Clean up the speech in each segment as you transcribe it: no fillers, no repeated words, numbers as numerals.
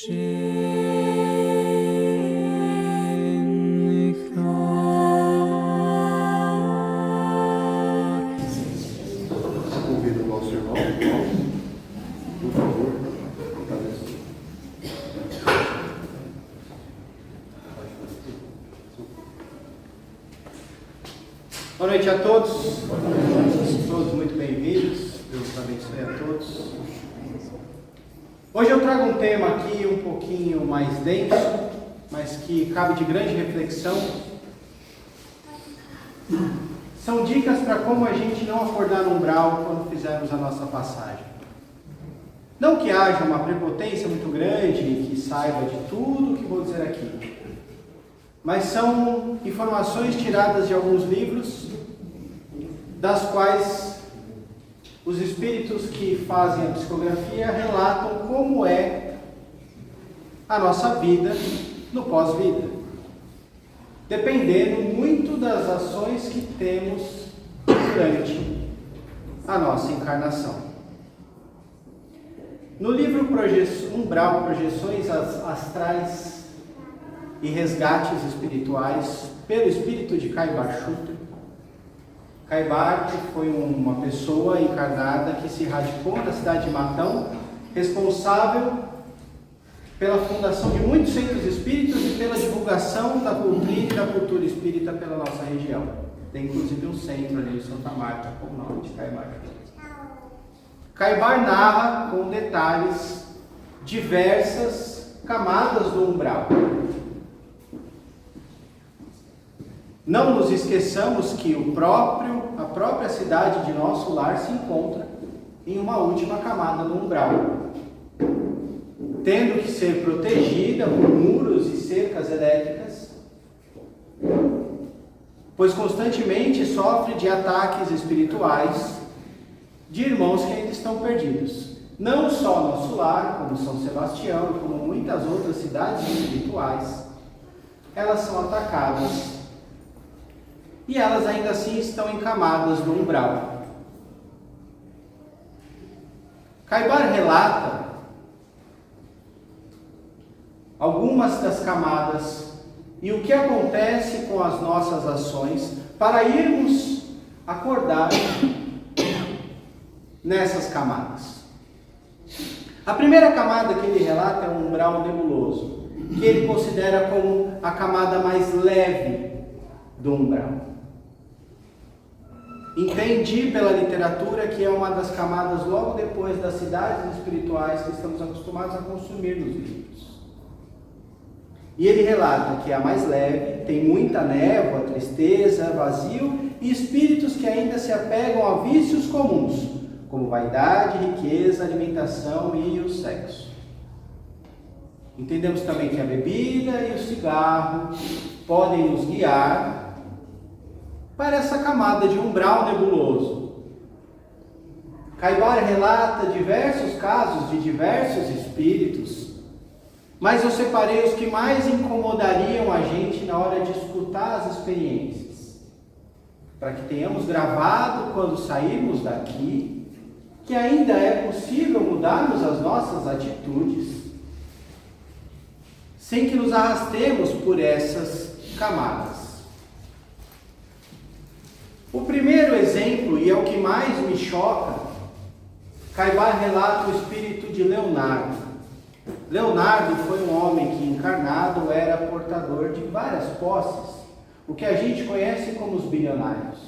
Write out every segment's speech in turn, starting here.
Convido o nosso irmão, por favor. Boa noite a todos. Todos muito bem-vindos. Deus abençoe a todos. Hoje eu trago um tema aqui um pouquinho mais denso, mas que cabe de grande reflexão. São dicas para como a gente não acordar no umbral quando fizermos a nossa passagem. Não que haja uma prepotência muito grande e que saiba de tudo o que vou dizer aqui, mas são informações tiradas de alguns livros, das quais os espíritos que fazem a psicografia relatam como é a nossa vida no pós-vida, dependendo muito das ações que temos durante a nossa encarnação. No livro Umbral, Projeções Astrais e Resgates Espirituais, pelo espírito de Kaibar Schutter. Kaibar foi uma pessoa encarnada que se radicou na cidade de Matão, responsável pela fundação de muitos centros espíritas e pela divulgação da doutrina e da cultura espírita pela nossa região. Tem inclusive um centro ali em Santa Marta com o nome de Kaibar. Kaibar narra com detalhes diversas camadas do umbral. Não nos esqueçamos que a própria cidade de nosso lar se encontra em uma última camada do umbral, tendo que ser protegida por muros e cercas elétricas, pois constantemente sofre de ataques espirituais de irmãos que ainda estão perdidos. Não só nosso lar, como São Sebastião e como muitas outras cidades espirituais, elas são atacadas e elas ainda assim estão encamadas no umbral. Kaibar relata algumas das camadas e o que acontece com as nossas ações para irmos acordar nessas camadas. A primeira camada que ele relata é um umbral nebuloso, que ele considera como a camada mais leve do umbral. Entendi pela literatura que é uma das camadas logo depois das cidades espirituais que estamos acostumados a consumir nos livros. E ele relata que é a mais leve, tem muita névoa, tristeza, vazio e espíritos que ainda se apegam a vícios comuns, como vaidade, riqueza, alimentação e o sexo. Entendemos também que a bebida e o cigarro podem nos guiar para essa camada de umbral nebuloso. Kaibar relata diversos casos de diversos espíritos, mas eu separei os que mais incomodariam a gente na hora de escutar as experiências, para que tenhamos gravado quando sairmos daqui, que ainda é possível mudarmos as nossas atitudes, sem que nos arrastemos por essas camadas. O primeiro exemplo, e é o que mais me choca, Kaibar relata o espírito de Leonardo. Leonardo foi um homem que, encarnado, era portador de várias posses, o que a gente conhece como os bilionários.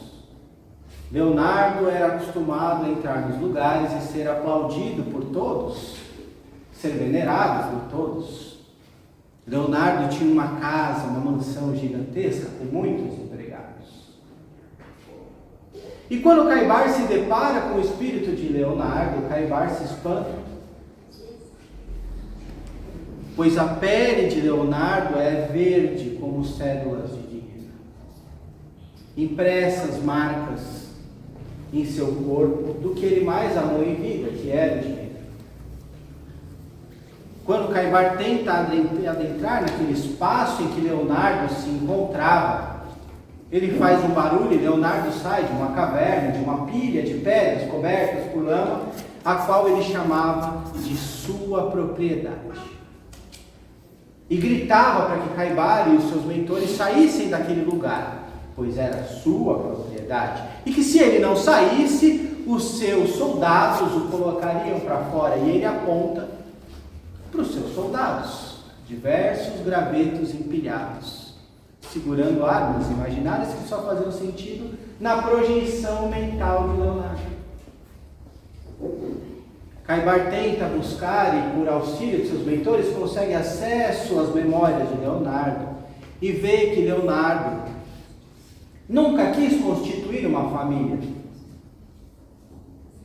Leonardo era acostumado a entrar nos lugares e ser aplaudido por todos, ser venerado por todos. Leonardo tinha uma casa, uma mansão gigantesca com muitos empregados. E quando Kaibar se depara com o espírito de Leonardo, Kaibar se espanta, pois a pele de Leonardo é verde como cédulas de dinheiro, impressas marcas em seu corpo do que ele mais amou em vida, que era o dinheiro. Quando Kaibar tenta adentrar naquele espaço em que Leonardo se encontrava, ele faz um barulho e Leonardo sai de uma caverna, de uma pilha de pedras cobertas por lama, a qual ele chamava de sua propriedade. e gritava para que Caibar e os seus mentores saíssem daquele lugar, pois era sua propriedade, e que se ele não saísse, os seus soldados o colocariam para fora. E ele aponta para os seus soldados, diversos gravetos empilhados, segurando armas imaginárias que só faziam sentido na projeção mental de Leonardo. Caibar tenta buscar e, por auxílio de seus mentores, consegue acesso às memórias de Leonardo e vê que Leonardo nunca quis constituir uma família.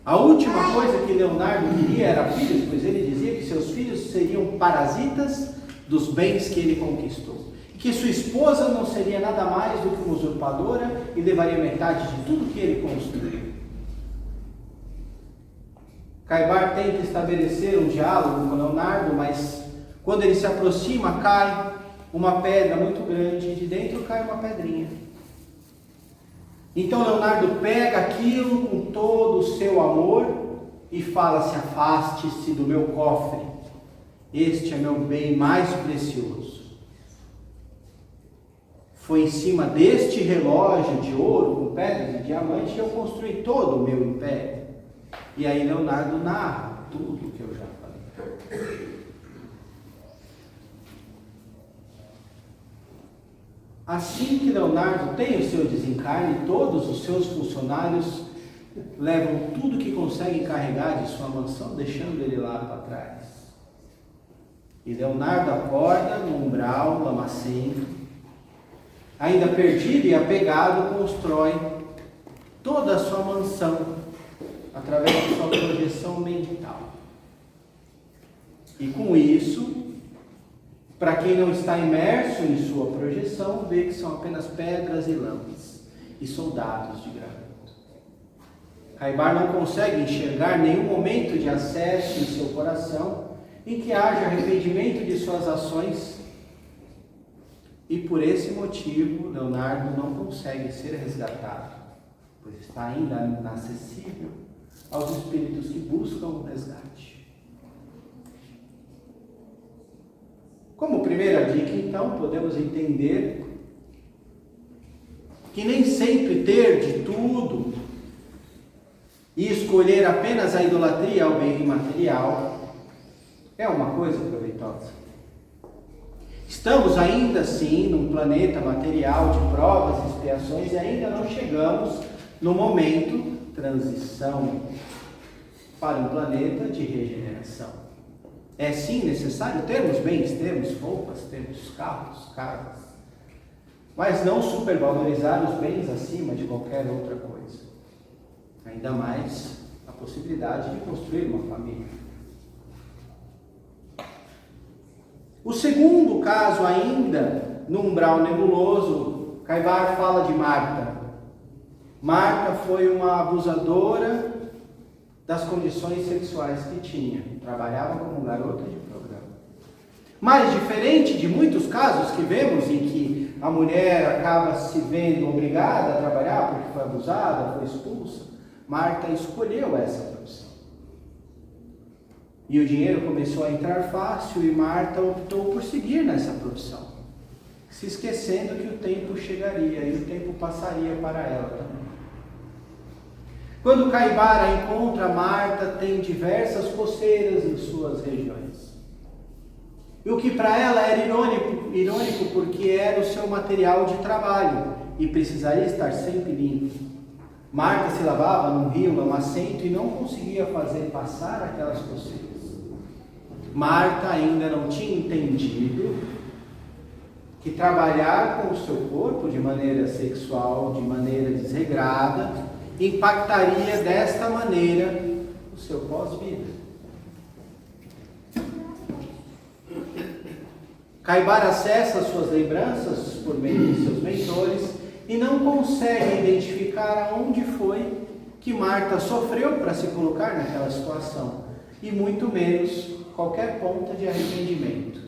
A última coisa que Leonardo queria era filhos, pois ele dizia que seus filhos seriam parasitas dos bens que ele conquistou. E que sua esposa não seria nada mais do que uma usurpadora e levaria metade de tudo que ele construiu. Caibar tenta estabelecer um diálogo com Leonardo, mas quando ele se aproxima, cai uma pedra muito grande e de dentro cai uma pedrinha. Então Leonardo pega aquilo com todo o seu amor e fala: se afaste-se do meu cofre, este é meu bem mais precioso. Foi em cima deste relógio de ouro com pedras e diamante que eu construí todo o meu império. E aí Leonardo narra tudo o que eu já falei. Assim que Leonardo tem o seu desencarne, todos os seus funcionários levam tudo que conseguem carregar de sua mansão, deixando ele lá para trás. E Leonardo acorda no umbral lamacento, ainda perdido e apegado, constrói toda a sua mansão através da sua projeção mental. E com isso, para quem não está imerso em sua projeção, vê que são apenas pedras e lãs e soldados de graveto. Caibar não consegue enxergar nenhum momento de acesso em seu coração em que haja arrependimento de suas ações, e por esse motivo Leonardo não consegue ser resgatado, pois está ainda inacessível aos espíritos que buscam o resgate. Como primeira dica, então, podemos entender que nem sempre ter de tudo e escolher apenas a idolatria ao bem imaterial é uma coisa proveitosa. Estamos ainda assim num planeta material de provas e expiações e ainda não chegamos no momento transição para um planeta de regeneração. É sim necessário termos bens, termos roupas, termos carros, casas, mas não supervalorizar os bens acima de qualquer outra coisa. Ainda mais a possibilidade de construir uma família. O segundo caso, ainda no umbral nebuloso, Caibar fala de Marta. Marta foi uma abusadora das condições sexuais que tinha. Trabalhava como garota de programa. Mas diferente de muitos casos que vemos em que a mulher acaba se vendo obrigada a trabalhar porque foi abusada, foi expulsa, Marta escolheu essa profissão. E o dinheiro começou a entrar fácil e Marta optou por seguir nessa profissão, se esquecendo que o tempo chegaria e o tempo passaria para ela também. Quando Caibar a encontra, Marta tem diversas coceiras em suas regiões. E o que para ela era irônico porque era o seu material de trabalho e precisaria estar sempre limpo. Marta se lavava num rio lamacento e não conseguia fazer passar aquelas coceiras. Marta ainda não tinha entendido que trabalhar com o seu corpo de maneira sexual, de maneira desregrada, impactaria desta maneira o seu pós-vida. Caibar acessa suas lembranças por meio de seus mentores e não consegue identificar aonde foi que Marta sofreu para se colocar naquela situação, e muito menos qualquer ponta de arrependimento.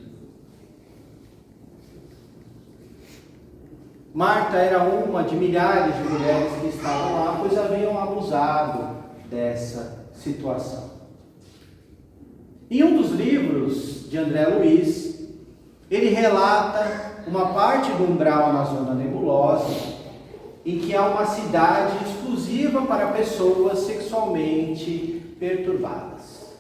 Marta era uma de milhares de mulheres que estavam lá, pois haviam abusado dessa situação. Em um dos livros de André Luiz, ele relata uma parte do umbral na zona nebulosa, em que há uma cidade exclusiva para pessoas sexualmente perturbadas.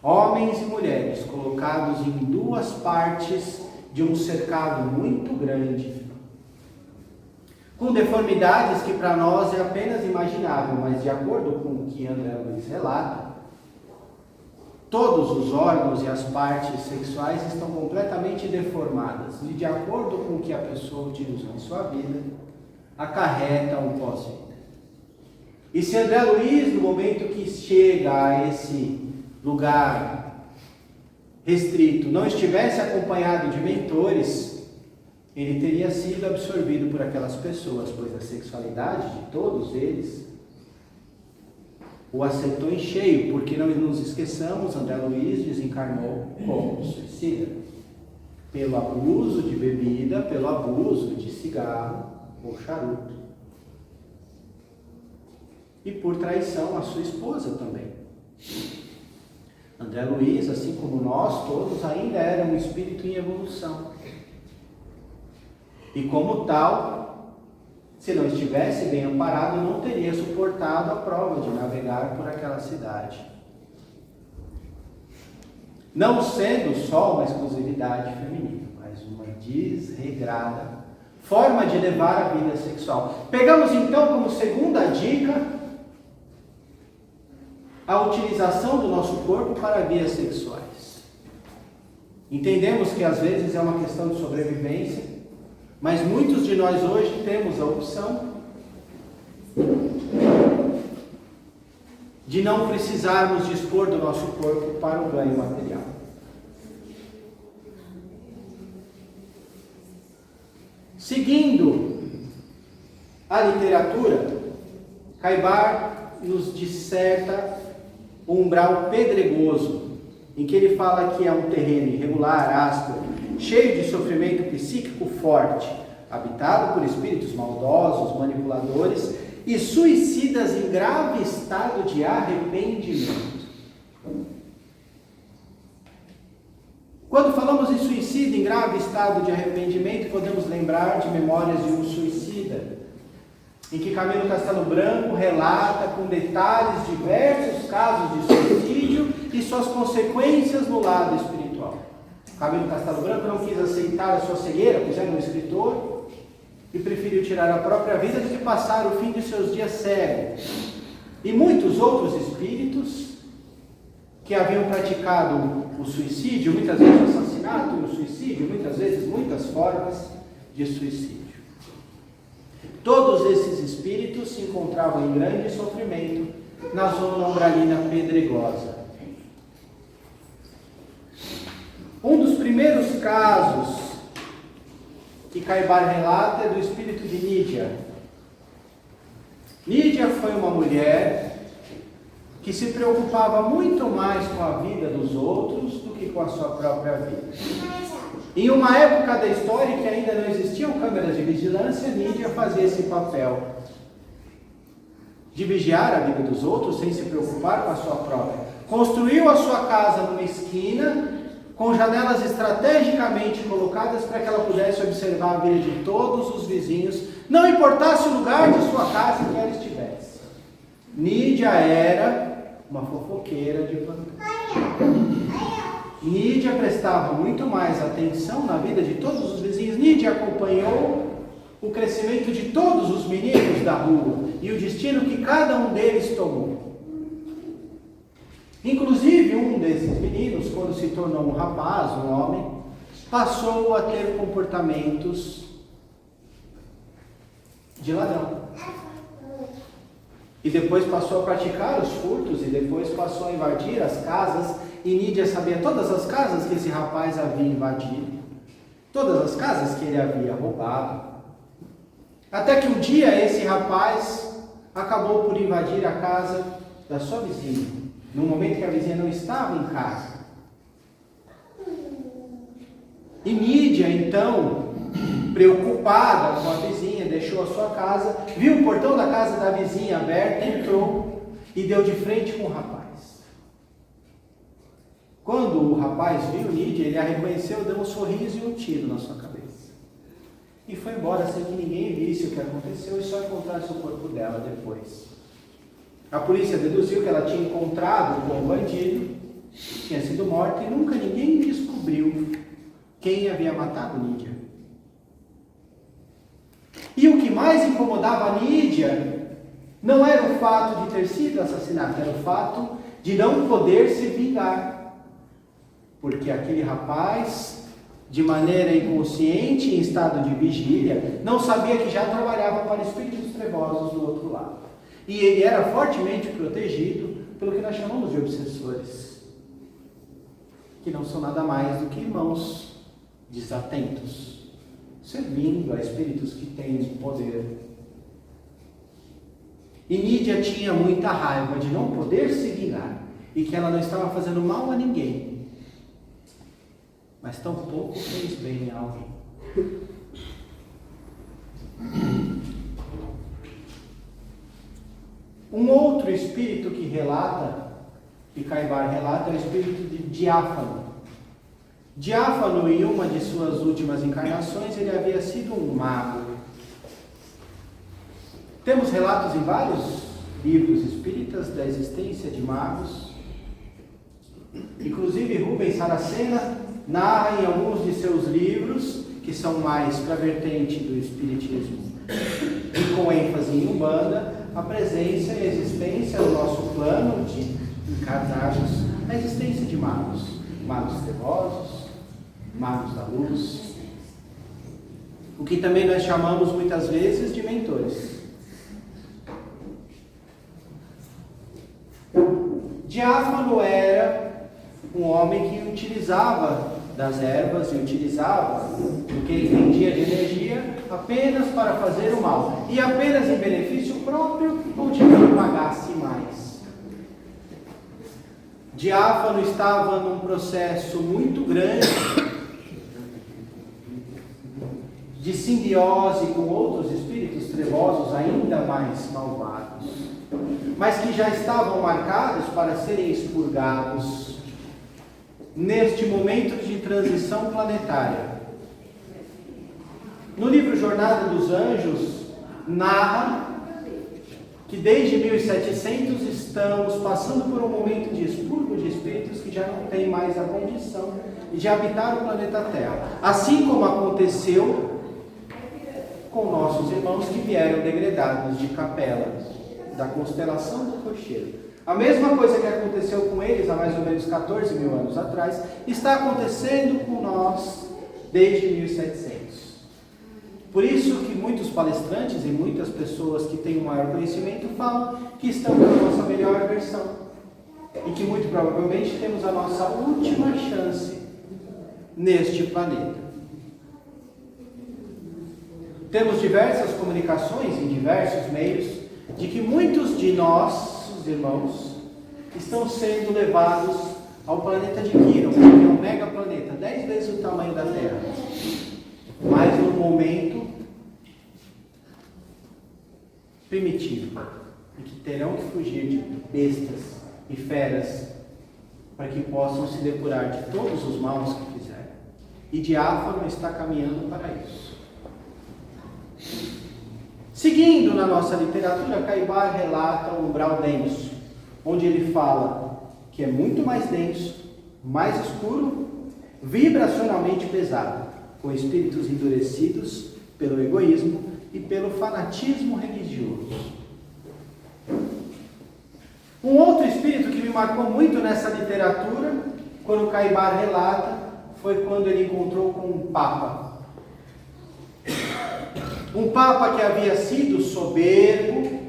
Homens e mulheres colocados em duas partes de um cercado muito grande, com deformidades que para nós é apenas imaginável, mas de acordo com o que André Luiz relata, todos os órgãos e as partes sexuais estão completamente deformadas e, de acordo com o que a pessoa utilizou em sua vida, acarreta um pós-vida. E se André Luiz, no momento que chega a esse lugar restrito, não estivesse acompanhado de mentores, ele teria sido absorvido por aquelas pessoas, pois a sexualidade de todos eles o aceitou em cheio, porque não nos esqueçamos, André Luiz desencarnou como suicida, pelo abuso de bebida, pelo abuso de cigarro ou charuto, e por traição à sua esposa também. André Luiz, assim como nós todos, ainda era um espírito em evolução, e como tal, se não estivesse bem amparado, não teria suportado a prova de navegar por aquela cidade. Não sendo só uma exclusividade feminina, mas uma desregrada forma de levar a vida sexual. Pegamos então como segunda dica a utilização do nosso corpo para vias sexuais. Entendemos que às vezes é uma questão de sobrevivência, mas muitos de nós hoje temos a opção de não precisarmos dispor do nosso corpo para o ganho material. Seguindo a literatura, Caibar nos disserta o umbral pedregoso, em que ele fala que é um terreno irregular, áspero, cheio de sofrimento psíquico forte, habitado por espíritos maldosos, manipuladores e suicidas em grave estado de arrependimento. Quando falamos em suicídio em grave estado de arrependimento, podemos lembrar de Memórias de um Suicida, em que Camilo Castelo Branco relata com detalhes diversos casos de suicídio e suas consequências no lado espiritual. Camilo Castelo Branco não quis aceitar a sua cegueira, pois era um escritor, e preferiu tirar a própria vida do que passar o fim de seus dias cego. E muitos outros espíritos que haviam praticado o suicídio, muitas vezes o assassinato e o suicídio, muitas vezes muitas formas de suicídio. Todos esses espíritos se encontravam em grande sofrimento na zona umbralina pedregosa. Um dos primeiros casos que Caibar relata é do espírito de Nídia. Nídia foi uma mulher que se preocupava muito mais com a vida dos outros do que com a sua própria vida. Em uma época da história em que ainda não existiam câmeras de vigilância, Nídia fazia esse papel de vigiar a vida dos outros sem se preocupar com a sua própria. Construiu a sua casa numa esquina, com janelas estrategicamente colocadas para que ela pudesse observar a vida de todos os vizinhos, não importasse o lugar de sua casa em que ela estivesse. Nídia era uma fofoqueira de plantão. Nídia prestava muito mais atenção na vida de todos os vizinhos. Nídia acompanhou o crescimento de todos os meninos da rua e o destino que cada um deles tomou. Inclusive, um desses meninos, quando se tornou um rapaz, um homem, passou a ter comportamentos de ladrão. E depois passou a praticar os furtos, e depois passou a invadir as casas, e Nídia sabia todas as casas que esse rapaz havia invadido, todas as casas que ele havia roubado. Até que um dia esse rapaz acabou por invadir a casa da sua vizinha, no momento que a vizinha não estava em casa. E Nídia, então, preocupada com a vizinha, deixou a sua casa, viu o portão da casa da vizinha aberto, entrou e deu de frente com o rapaz. Quando o rapaz viu Nídia, ele a reconheceu, deu um sorriso e um tiro na sua cabeça. E foi embora sem que ninguém visse o que aconteceu e só encontrasse o corpo dela depois. A polícia deduziu que ela tinha encontrado com o bandido, tinha sido morta e nunca ninguém descobriu quem havia matado Nídia. E o que mais incomodava a Nídia não era o fato de ter sido assassinada, era o fato de não poder se vingar. Porque aquele rapaz, de maneira inconsciente, em estado de vigília, não sabia que já trabalhava para espíritos trevosos do outro lado. E ele era fortemente protegido pelo que nós chamamos de obsessores, que não são nada mais do que irmãos desatentos, servindo a espíritos que têm poder. E Nídia tinha muita raiva de não poder se vingar e que ela não estava fazendo mal a ninguém, mas tampouco fez bem a alguém. Um outro espírito que relata, que Caibar relata, é o espírito de Diáfano. Diáfano, em uma de suas últimas encarnações, ele havia sido um mago. Temos relatos em vários livros espíritas da existência de magos. Inclusive Rubens Saracena narra em alguns de seus livros, que são mais para a vertente do espiritismo e com ênfase em Umbanda, a presença e a existência no nosso plano de encarnados, a existência de magos, magos trevosos, magos da luz, o que também nós chamamos muitas vezes de mentores. Diáfano era um homem que utilizava das ervas e utilizava o que ele entendia de energia apenas para fazer o mal, e apenas em benefício próprio, ou de quem pagasse mais. Diáfano estava num processo muito grande de simbiose com outros espíritos trevosos ainda mais malvados, mas que já estavam marcados para serem expurgados neste momento de transição planetária. No livro Jornada dos Anjos, narra que desde 1700 estamos passando por um momento de expurgo de espíritos que já não têm mais a condição de habitar o planeta Terra. Assim como aconteceu com nossos irmãos que vieram degredados de Capela, da constelação do Cocheiro. A mesma coisa que aconteceu com eles há mais ou menos 14 mil anos atrás, está acontecendo com nós desde 1700. Por isso que muitos palestrantes e muitas pessoas que têm um maior conhecimento falam que estamos na nossa melhor versão e que muito provavelmente temos a nossa última chance neste planeta. Temos diversas comunicações em diversos meios de que muitos de nossos irmãos estão sendo levados ao planeta de Quiron, que é um megaplaneta, 10 vezes o tamanho da Terra, mas num momento primitivo, e que terão que fugir de bestas e feras para que possam se depurar de todos os maus que fizerem. E Diáfano está caminhando para isso. Seguindo na nossa literatura, Caibar relata o umbral denso, onde ele fala que é muito mais denso, mais escuro, vibracionalmente pesado, com espíritos endurecidos pelo egoísmo e pelo fanatismo religioso. Um outro espírito que me marcou muito nessa literatura, quando Caibar relata, foi quando ele encontrou com um Papa. Um Papa que havia sido soberbo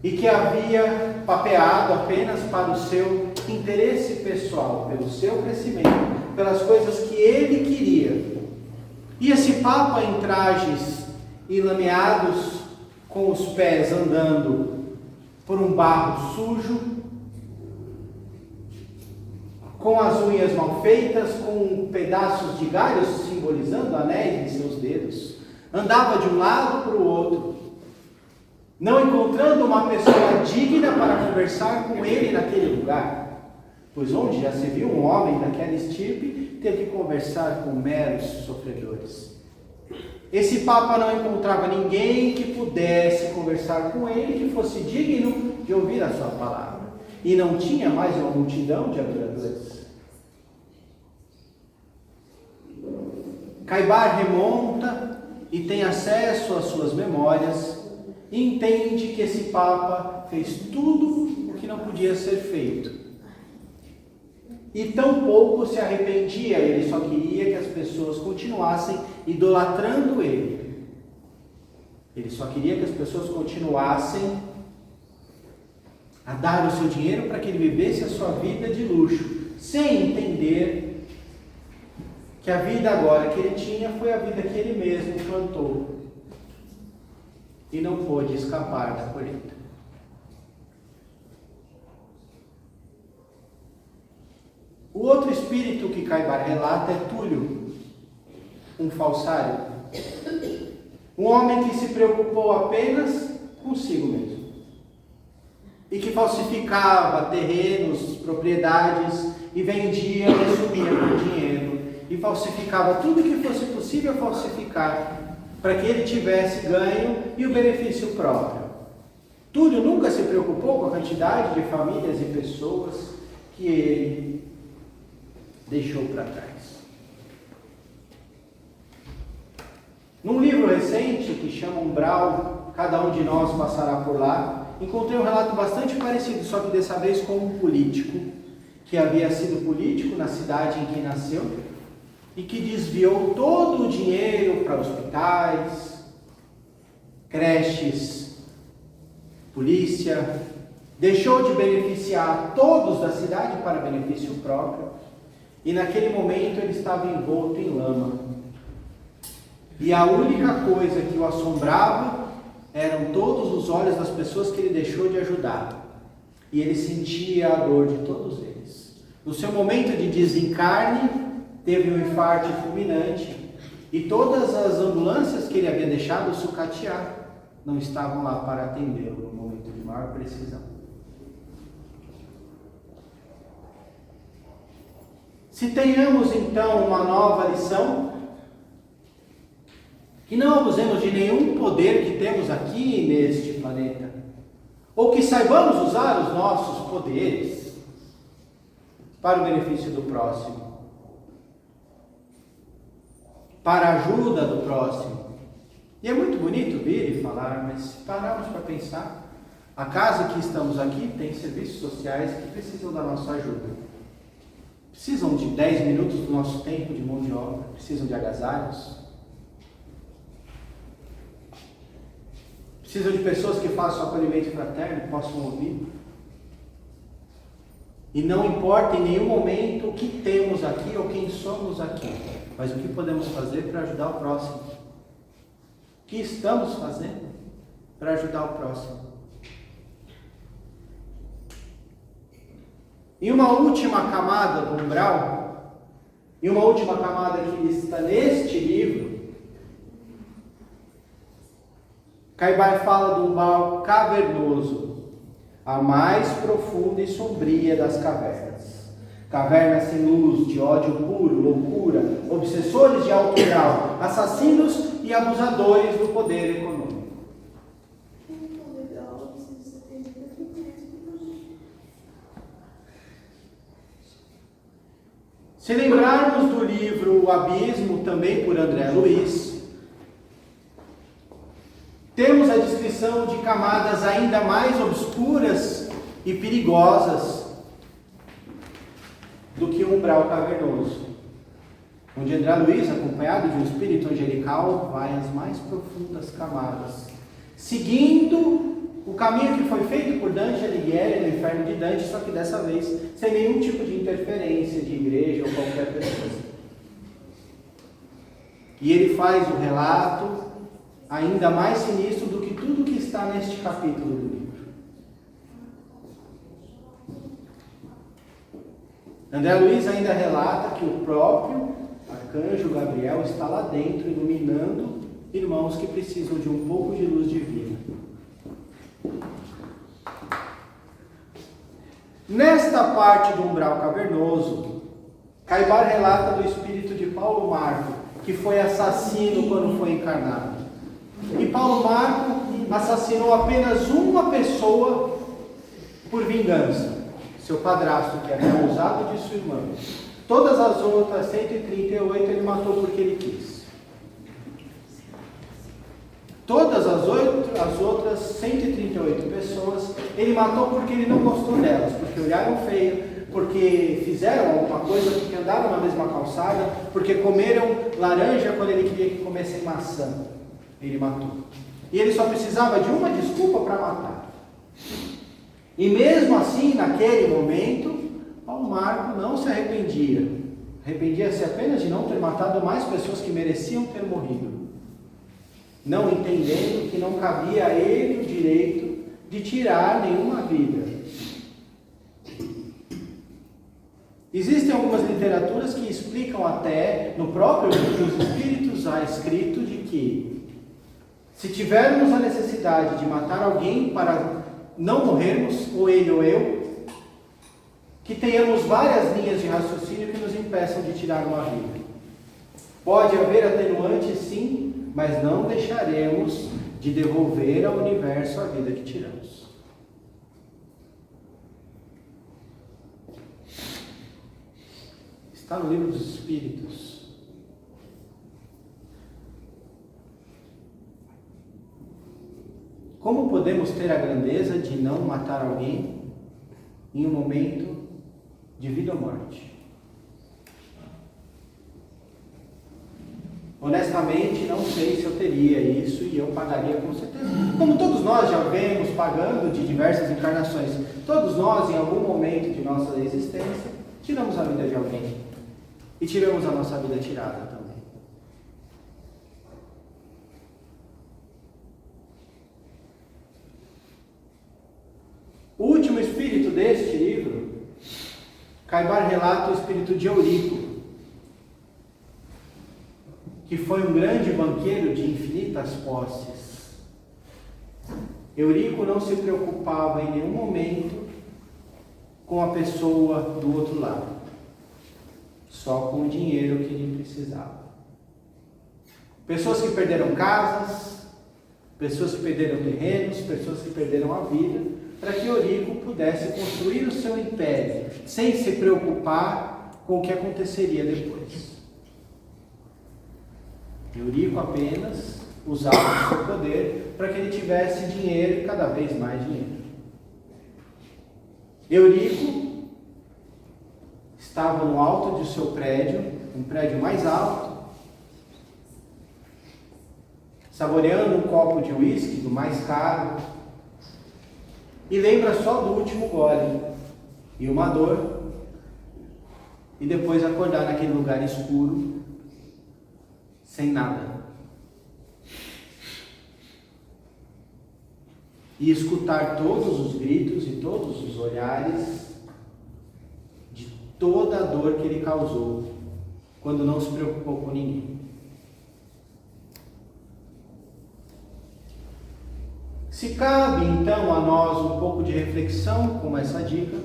e que havia papeado apenas para o seu interesse pessoal, pelo seu crescimento, pelas coisas que ele queria. E esse Papa em trajes enlameados, com os pés andando por um barro sujo, com as unhas mal feitas, com pedaços de galhos simbolizando anéis em seus dedos, andava de um lado para o outro, não encontrando uma pessoa digna para conversar com ele naquele lugar. pois onde já se viu um homem daquela estirpe, teve que conversar com meros sofredores. Esse Papa não encontrava ninguém que pudesse conversar com ele, que fosse digno de ouvir a sua palavra. E não tinha mais uma multidão de adoradores. Caibar remonta e tem acesso às suas memórias e entende que esse Papa fez tudo o que não podia ser feito. E tão pouco se arrependia, ele só queria que as pessoas continuassem idolatrando ele. Ele só queria que as pessoas continuassem a dar o seu dinheiro para que ele vivesse a sua vida de luxo, sem entender que a vida agora que ele tinha foi a vida que ele mesmo plantou e não pôde escapar da colheita. O outro espírito que Caibar relata é Túlio, um falsário, um homem que se preocupou apenas consigo mesmo e que falsificava terrenos, propriedades e vendia e assumia por dinheiro e falsificava tudo que fosse possível falsificar para que ele tivesse ganho e o benefício próprio. Túlio nunca se preocupou com a quantidade de famílias e pessoas que ele deixou para trás. Num livro recente que chama Umbral, Cada um de Nós Passará por Lá, encontrei um relato bastante parecido, só que dessa vez com um político, que havia sido político na cidade em que nasceu, e que desviou todo o dinheiro para hospitais, creches, polícia, deixou de beneficiar todos da cidade para benefício próprio, e naquele momento ele estava envolto em lama. E a única coisa que o assombrava eram todos os olhos das pessoas que ele deixou de ajudar. E ele sentia a dor de todos eles. No seu momento de desencarne, teve um infarto fulminante e todas as ambulâncias que ele havia deixado sucatear não estavam lá para atendê-lo no momento de maior precisão. Se tenhamos então uma nova lição, que não abusemos de nenhum poder que temos aqui neste planeta, ou que saibamos usar os nossos poderes para o benefício do próximo, para a ajuda do próximo. E é muito bonito vir e falar, mas se pararmos para pensar, acaso que estamos aqui tem serviços sociais que precisam da nossa ajuda. Precisam de 10 minutos do nosso tempo de mão de obra, precisam de agasalhos, precisam de pessoas que façam acolhimento fraterno, possam ouvir. E não importa em nenhum momento o que temos aqui ou quem somos aqui, mas o que podemos fazer para ajudar o próximo. O que estamos fazendo para ajudar o próximo. E uma última camada do umbral, e uma última camada que está neste livro, Caibar fala do mal cavernoso, a mais profunda e sombria das cavernas. Cavernas sem luz, de ódio puro, loucura, obsessores de alto grau, assassinos e abusadores do poder econômico. Se lembrarmos do livro O Abismo, também por André Luiz, temos a descrição de camadas ainda mais obscuras e perigosas do que o umbral cavernoso, onde André Luiz, acompanhado de um espírito angelical, vai às mais profundas camadas, seguindo o caminho que foi feito por Dante Alighieri no Inferno de Dante, só que dessa vez sem nenhum tipo de interferência de igreja ou qualquer pessoa. E ele faz um relato ainda mais sinistro do que tudo que está neste capítulo do livro. André Luiz ainda relata que o próprio arcanjo Gabriel está lá dentro, iluminando irmãos que precisam de um pouco de luz divina. Nesta parte do umbral cavernoso, Caibar relata do espírito de Paulo Marco, que foi assassino quando foi encarnado. E Paulo Marco assassinou apenas uma pessoa por vingança, seu padrasto, que era acusado de sua irmã. Todas as outras 138 ele matou porque ele quis. Todas as outras 138 pessoas ele matou porque ele não gostou delas, porque olharam feio, porque fizeram alguma coisa, porque andaram na mesma calçada, porque comeram laranja quando ele queria que comessem maçã. Ele matou. E ele só precisava de uma desculpa para matar. E mesmo assim, naquele momento, Paulo Marco não se arrependia. Arrependia-se apenas de não ter matado mais pessoas que mereciam ter morrido, não entendendo que não cabia a ele o direito de tirar nenhuma vida. Existem algumas literaturas que explicam até, no próprio livro dos Espíritos, há escrito de que, se tivermos a necessidade de matar alguém para não morrermos, ou ele ou eu, que tenhamos várias linhas de raciocínio que nos impeçam de tirar uma vida. Pode haver atenuantes, sim, mas não deixaremos de devolver ao universo a vida que tiramos. Está no livro dos Espíritos. Como podemos ter a grandeza de não matar alguém em um momento de vida ou morte? Honestamente, não sei se eu teria isso e eu pagaria com certeza. Como todos nós já vemos pagando de diversas encarnações. Todos nós, em algum momento de nossa existência, tiramos a vida de alguém. E tivemos a nossa vida tirada também. O último espírito deste livro, Caibar relata o espírito de Eurico, que foi um grande banqueiro de infinitas posses. Eurico não se preocupava em nenhum momento com a pessoa do outro lado, só com o dinheiro que ele precisava. Pessoas que perderam casas, pessoas que perderam terrenos, pessoas que perderam a vida, para que Eurico pudesse construir o seu império, sem se preocupar com o que aconteceria depois. Eurico apenas usava o seu poder para que ele tivesse dinheiro e cada vez mais dinheiro. Eurico estava no alto de seu prédio, um prédio mais alto, saboreando um copo de uísque, do mais caro, e lembra só do último gole, e uma dor, e depois acordar naquele lugar escuro, sem nada. E escutar todos os gritos e todos os olhares de toda a dor que ele causou, quando não se preocupou com ninguém. Se cabe então a nós um pouco de reflexão com essa dica,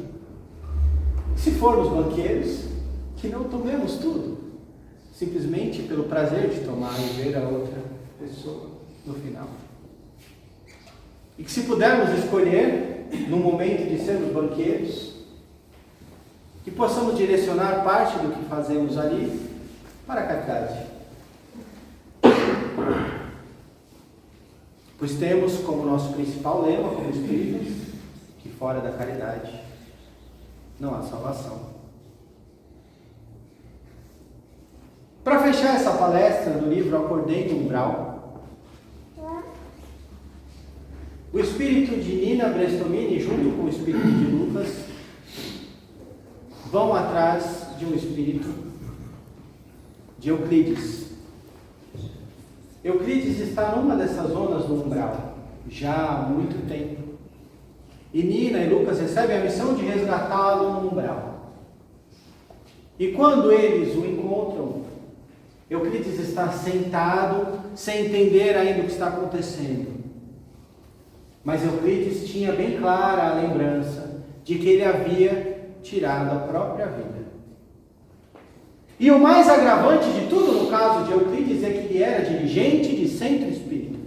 se formos banqueiros, que não tomemos tudo, simplesmente pelo prazer de tomar e ver a outra pessoa no final. E que se pudermos escolher, no momento de sermos banqueiros, que possamos direcionar parte do que fazemos ali para a caridade. Pois temos como nosso principal lema, como espíritos, que fora da caridade não há salvação. Para fechar essa palestra do livro Acordei no Umbral, o espírito de Nina Brestomini, junto com o espírito de Lucas, vão atrás de um espírito de Euclides. Euclides está numa dessas zonas do umbral, já há muito tempo. E Nina e Lucas recebem a missão de resgatá-lo no umbral. E quando eles o encontram, Euclides está sentado, sem entender ainda o que está acontecendo. Mas Euclides tinha bem clara a lembrança de que ele havia tirado a própria vida. E o mais agravante de tudo no caso de Euclides é que ele era dirigente de centro espírita.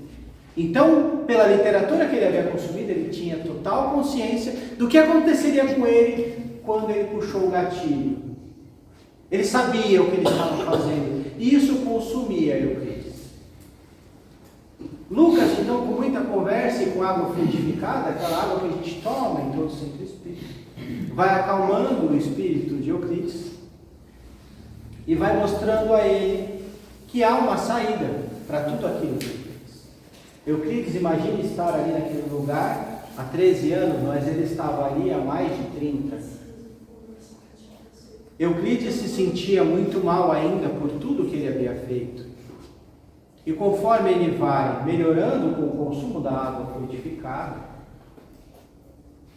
Então, pela literatura que ele havia consumido, ele tinha total consciência do que aconteceria com ele quando ele puxou o gatilho. Ele sabia o que ele estava fazendo. E isso consumia Euclides. Lucas, então, com muita conversa e com água fluidificada, aquela água que a gente toma em todo centro espírita, vai acalmando o espírito de Euclides e vai mostrando a ele que há uma saída para tudo aquilo que ele fez. Euclides, imagine estar ali naquele lugar há 13 anos, mas ele estava ali há mais de 30. Euclides se sentia muito mal ainda por tudo que ele havia feito. E conforme ele vai melhorando com o consumo da água fluidificada,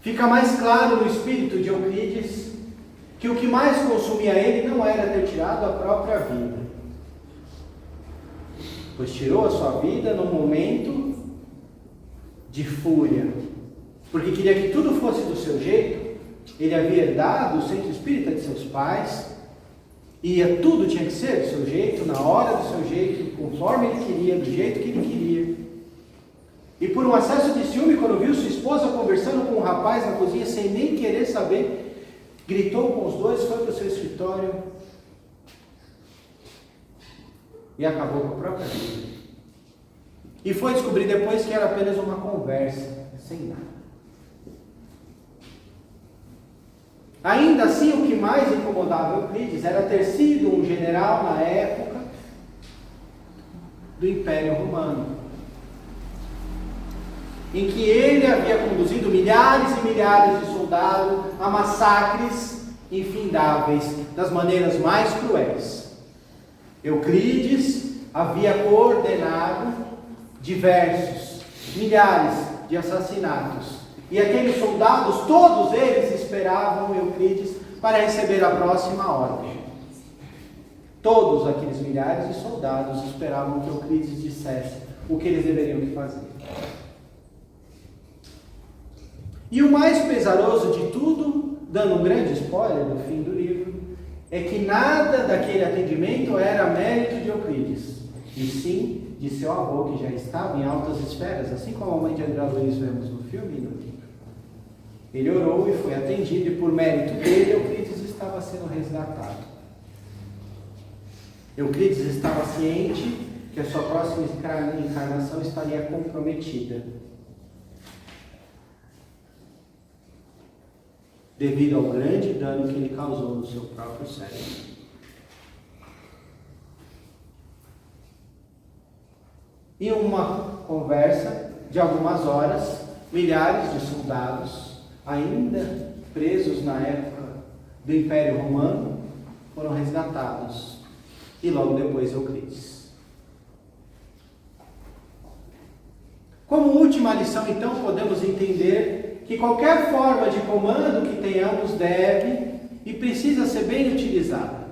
fica mais claro no espírito de Euclides que o que mais consumia ele não era ter tirado a própria vida, pois tirou a sua vida num momento de fúria, porque queria que tudo fosse do seu jeito. Ele havia herdado o centro espírita de seus pais, e tudo tinha que ser do seu jeito, na hora do seu jeito, conforme ele queria, do jeito que ele queria. E por um acesso de ciúme, quando viu sua esposa conversando com um rapaz na cozinha sem nem querer saber, gritou com os dois, foi para o seu escritório e acabou com a própria vida. E foi descobrir depois que era apenas uma conversa, sem nada. Ainda assim, o que mais incomodava Euclides era ter sido um general na época do Império Romano, em que ele havia conduzido milhares e milhares de soldados a massacres infindáveis, das maneiras mais cruéis. Euclides havia coordenado diversos, milhares de assassinatos. E aqueles soldados, todos eles esperavam Euclides para receber a próxima ordem. Todos aqueles milhares de soldados esperavam que Euclides dissesse o que eles deveriam fazer. E o mais pesaroso de tudo, dando um grande spoiler no fim do livro, é que nada daquele atendimento era mérito de Euclides, e sim de seu avô, que já estava em altas esferas, assim como a mãe de André Luiz vemos no filme e no livro. Ele orou e foi atendido, e por mérito dele, Euclides estava sendo resgatado. Euclides estava ciente que a sua próxima encarnação estaria comprometida, devido ao grande dano que ele causou no seu próprio cérebro. Em uma conversa de algumas horas, milhares de soldados, ainda presos na época do Império Romano, foram resgatados, e logo depois Euclides. Como última lição, então, podemos entender que qualquer forma de comando que tenhamos deve e precisa ser bem utilizada.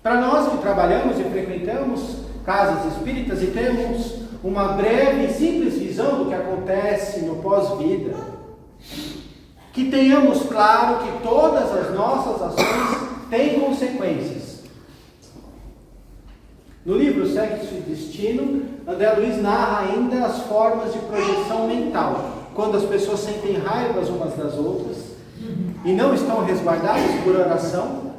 Para nós que trabalhamos e frequentamos casas espíritas e temos uma breve e simples visão do que acontece no pós-vida, que tenhamos claro que todas as nossas ações têm consequências. No livro Sexo e Destino, André Luiz narra ainda as formas de projeção mental, quando as pessoas sentem raivas umas das outras e não estão resguardadas por oração,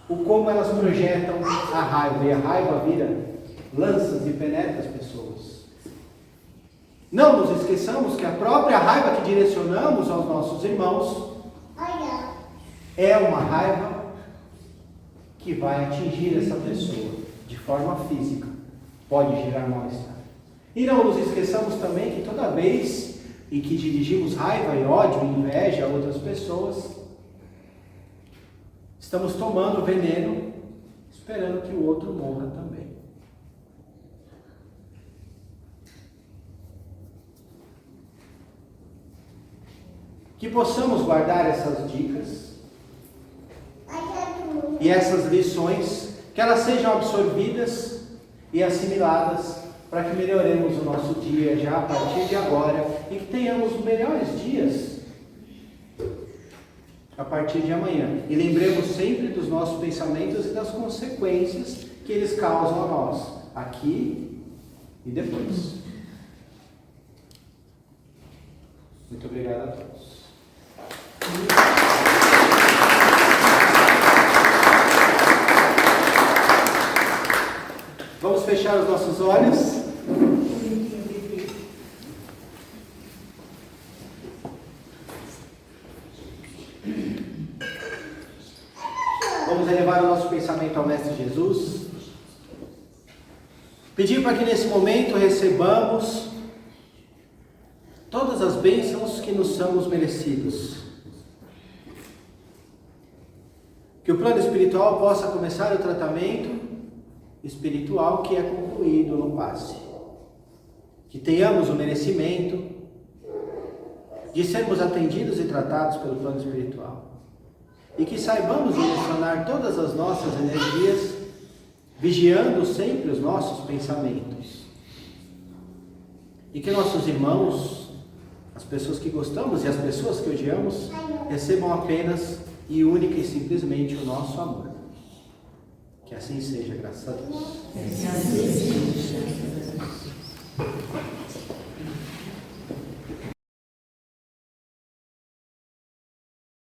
o como elas projetam a raiva, e a raiva vira lanças e penetra as pessoas. Não nos esqueçamos que a própria raiva que direcionamos aos nossos irmãos é uma raiva que vai atingir essa pessoa de forma física, pode gerar mal-estar. E não nos esqueçamos também que toda vez em que dirigimos raiva e ódio e inveja a outras pessoas, estamos tomando veneno, esperando que o outro morra também. Que possamos guardar essas dicas e essas lições, que elas sejam absorvidas e assimiladas, para que melhoremos o nosso dia já a partir de agora e que tenhamos melhores dias a partir de amanhã. E lembremos sempre dos nossos pensamentos e das consequências que eles causam a nós, aqui e depois. Muito obrigado a todos. Vamos fechar os nossos olhos. Vamos elevar o nosso pensamento ao Mestre Jesus. Pedir para que nesse momento recebamos todas as bênçãos que nos são merecidos. Que o plano espiritual possa começar o tratamento espiritual que é concluído no passe. Que tenhamos o merecimento de sermos atendidos e tratados pelo plano espiritual. E que saibamos direcionar todas as nossas energias, vigiando sempre os nossos pensamentos. E que nossos irmãos, as pessoas que gostamos e as pessoas que odiamos, recebam apenas e única e simplesmente o nosso amor. Que assim seja, graças a Deus.